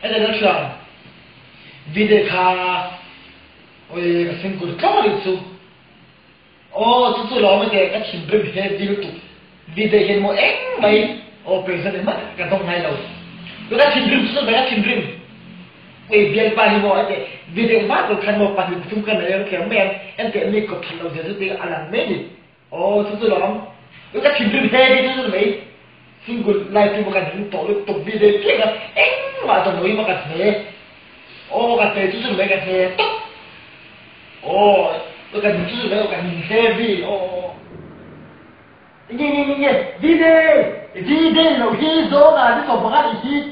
Ada na siya. Video ka oi ka singkul ka ri chu. Oh chu lo ma de ka chin brim he video tu. Video hen mo eng mai o pesa de ma ka dong hai lo. Lu ka chin brim chu ba ka chin brim. Oi bian pa hi mo ate video ma ko kan mo pa hi tum kan le ke men en te mi ko than lo de de alang me ni. Oh chu lo. Lu ka chin brim he di chu mai. Single life mo ka din to lu to video ke ka eng ma to mo ma ka the. Oh ka te chu mai ka the. Oh, tôi cần chữ đấy, tôi cần nhìn heavy. Oh, nhìn, đi đây, lâu đi rồi là cái sổ bạc đi,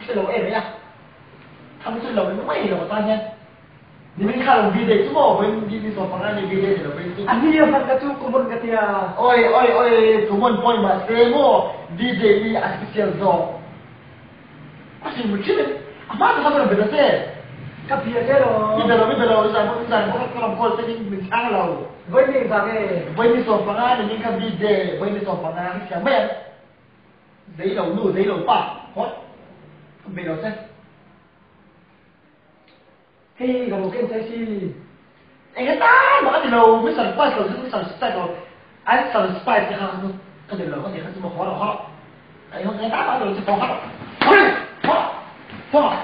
cái lâu em ấy à, thằng cái lâu nó mấy lâu ta nhá, đi mình khai lâu đi đây chứ mà mình đi sổ bạc đi đây thì lâu mình. Anh đi apa cái chú kumun cái tia? Oi, kumun point mà xem mo, đi đây đi artificial zone. Apa sih mungkin? Apa tu sampai berapa sih? Kapia cái đó. Bây giờ rằng có làm con sẽ mình sang lầu. Với mình và cái Với những số phẳng án những cái video với những số phẳng án chẳng biết giấy đầu nụ giấy đầu bạc hết không biết đâu xem cái gặp một cái trái gì anh cái ta mà cái đầu mới sản spice rồi mới sản spice rồi anh sản spice thì không cái điều có thể nó chỉ một khó đâu anh không cái ta bắt đầu chỉ có khó khó khó